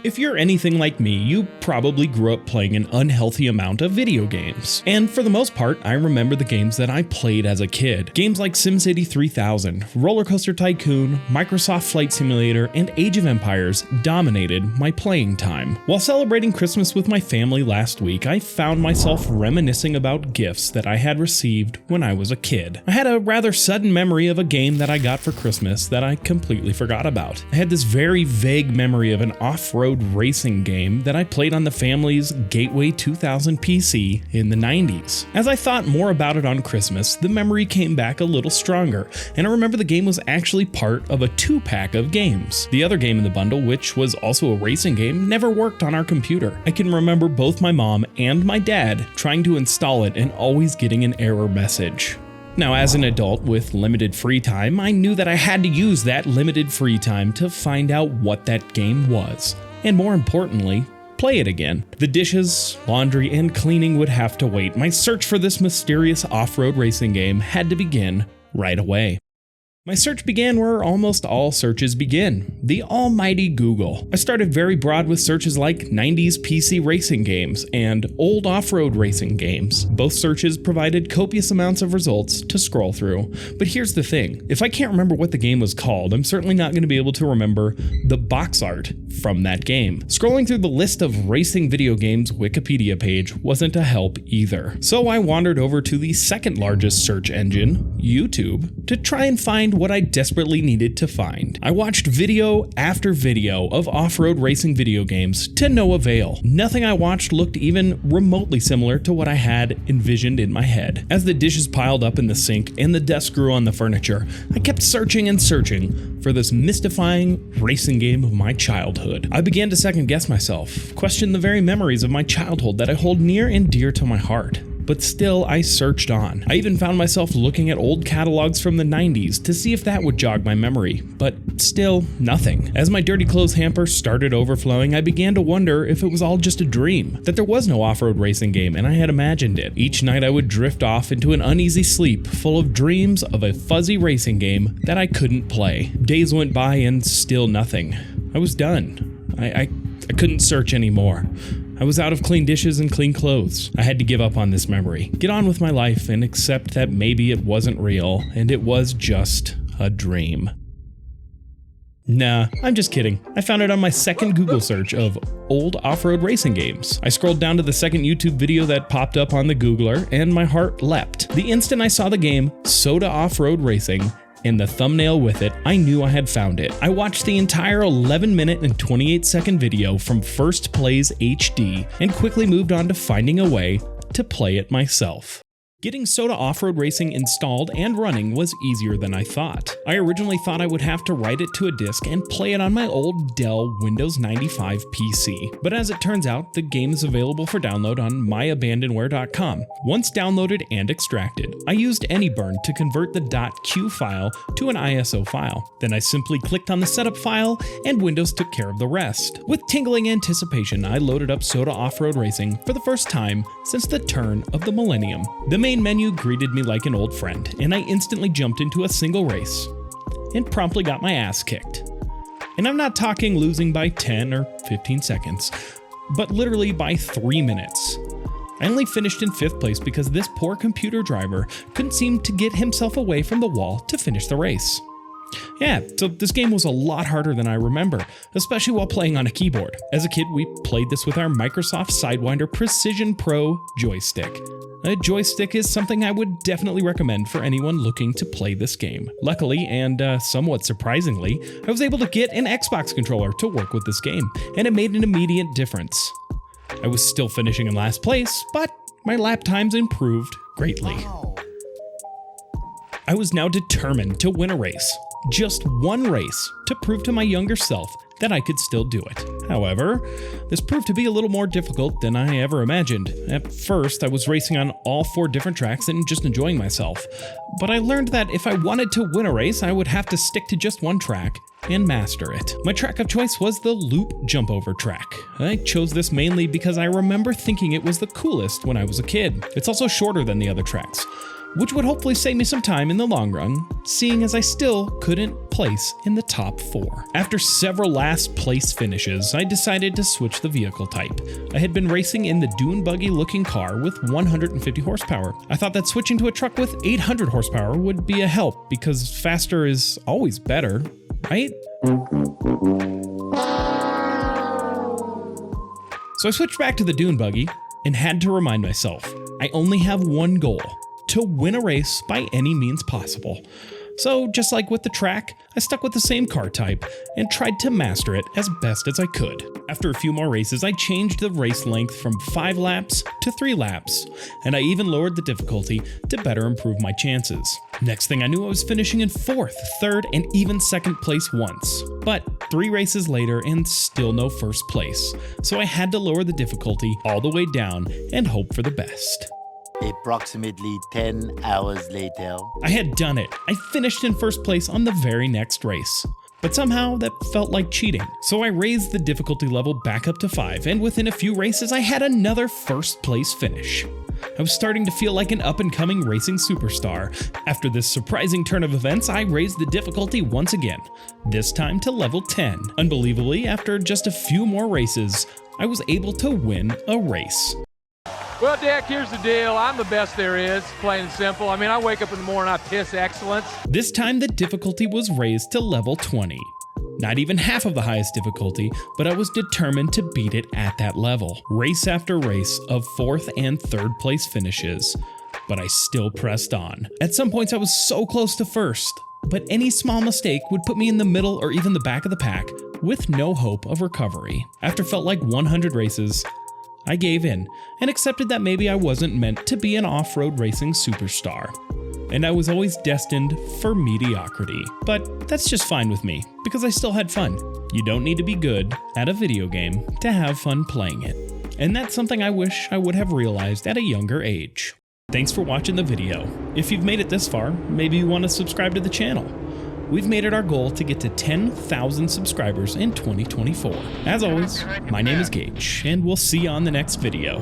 If you're anything like me, you probably grew up playing an unhealthy amount of video games. And for the most part, I remember the games that I played as a kid. Games like SimCity 3000, Roller Coaster Tycoon, Microsoft Flight Simulator, and Age of Empires dominated my playing time. While celebrating Christmas with my family last week, I found myself reminiscing about gifts that I had received when I was a kid. I had a rather sudden memory of a game that I got for Christmas that I completely forgot about. I had this very vague memory of an off-road racing game that I played on the family's Gateway 2000 PC in the 90s. As I thought more about it on Christmas, the memory came back a little stronger, and I remember the game was actually part of a 2-pack of games. The other game in the bundle, which was also a racing game, never worked on our computer. I can remember both my mom and my dad trying to install it and always getting an error message. Now, as an adult with limited free time, I knew that I had to use that limited free time to find out what that game was, and more importantly, play it again. The dishes, laundry, and cleaning would have to wait. My search for this mysterious off-road racing game had to begin right away. My search began where almost all searches begin, the almighty Google. I started very broad with searches like 90s PC racing games and old off-road racing games. Both searches provided copious amounts of results to scroll through. But here's the thing, if I can't remember what the game was called, I'm certainly not going to be able to remember the box art from that game. Scrolling through the list of racing video games Wikipedia page wasn't a help either. So I wandered over to the second largest search engine, YouTube, to try and find what I desperately needed to find. I watched video after video of off-road racing video games to no avail. Nothing I watched looked even remotely similar to what I had envisioned in my head. As the dishes piled up in the sink and the dust grew on the furniture, I kept searching and searching for this mystifying racing game of my childhood. I began to second guess myself, question the very memories of my childhood that I hold near and dear to my heart. But still, I searched on. I even found myself looking at old catalogs from the 90s to see if that would jog my memory, but still, nothing. As my dirty clothes hamper started overflowing, I began to wonder if it was all just a dream, that there was no off-road racing game and I had imagined it. Each night I would drift off into an uneasy sleep full of dreams of a fuzzy racing game that I couldn't play. Days went by and still nothing. I was done. I couldn't search anymore. I was out of clean dishes and clean clothes. I had to give up on this memory, get on with my life, and accept that maybe it wasn't real, and it was just a dream. Nah, I'm just kidding. I found it on my second Google search of old off-road racing games. I scrolled down to the second YouTube video that popped up on the Googler, and my heart leapt. The instant I saw the game, Soda Off-Road Racing, and the thumbnail with it, I knew I had found it. I watched the entire 11-minute and 28-second video from First Plays HD and quickly moved on to finding a way to play it myself. Getting Soda Off-Road Racing installed and running was easier than I thought. I originally thought I would have to write it to a disk and play it on my old Dell Windows 95 PC. But as it turns out, the game is available for download on myabandonware.com. Once downloaded and extracted, I used AnyBurn to convert the .q file to an ISO file. Then I simply clicked on the setup file and Windows took care of the rest. With tingling anticipation, I loaded up Soda Off-Road Racing for the first time since the turn of the millennium. The main menu greeted me like an old friend, and I instantly jumped into a single race and promptly got my ass kicked. And I'm not talking losing by 10 or 15 seconds, but literally by 3 minutes. I only finished in 5th place because this poor computer driver couldn't seem to get himself away from the wall to finish the race. Yeah, so this game was a lot harder than I remember, especially while playing on a keyboard. As a kid, we played this with our Microsoft Sidewinder Precision Pro joystick. A joystick is something I would definitely recommend for anyone looking to play this game. Luckily, and somewhat surprisingly, I was able to get an Xbox controller to work with this game, and it made an immediate difference. I was still finishing in last place, but my lap times improved greatly. I was now determined to win a race. Just one race to prove to my younger self that I could still do it. However, this proved to be a little more difficult than I ever imagined. At first, I was racing on all 4 different tracks and just enjoying myself. But I learned that if I wanted to win a race, I would have to stick to just one track and master it. My track of choice was the loop jump over track. I chose this mainly because I remember thinking it was the coolest when I was a kid. It's also shorter than the other tracks. which would hopefully save me some time in the long run, seeing as I still couldn't place in the top 4. After several last place finishes, I decided to switch the vehicle type. I had been racing in the dune buggy looking car with 150 horsepower. I thought that switching to a truck with 800 horsepower would be a help because faster is always better, right? So I switched back to the dune buggy and had to remind myself, I only have one goal: to win a race by any means possible. So just like with the track, I stuck with the same car type and tried to master it as best as I could. After a few more races, I changed the race length from 5 laps to 3 laps, and I even lowered the difficulty to better improve my chances. Next thing I knew, I was finishing in 4th, 3rd, and even 2nd place once. But 3 races later and still no first place, so I had to lower the difficulty all the way down and hope for the best. Approximately 10 hours later. I had done it. I finished in first place on the very next race. But somehow that felt like cheating. So I raised the difficulty level back up to 5, and within a few races I had another first place finish. I was starting to feel like an up-and-coming racing superstar. After this surprising turn of events, I raised the difficulty once again, this time to level 10. Unbelievably, after just a few more races, I was able to win a race. Well, Dick, here's the deal. I'm the best there is, plain and simple. I mean, I wake up in the morning, I piss excellence. This time the difficulty was raised to level 20. Not even half of the highest difficulty, but I was determined to beat it at that level. Race after race of 4th and 3rd place finishes, but I still pressed on. At some points I was so close to 1st, but any small mistake would put me in the middle or even the back of the pack with no hope of recovery. After felt like 100 races, I gave in and accepted that maybe I wasn't meant to be an off-road racing superstar, and I was always destined for mediocrity. But that's just fine with me, because I still had fun. You don't need to be good at a video game to have fun playing it, and that's something I wish I would have realized at a younger age. Thanks for watching the video. If you've made it this far, maybe you want to subscribe to the channel. We've made it our goal to get to 10,000 subscribers in 2024. As always, my name is Gage, and we'll see you on the next video.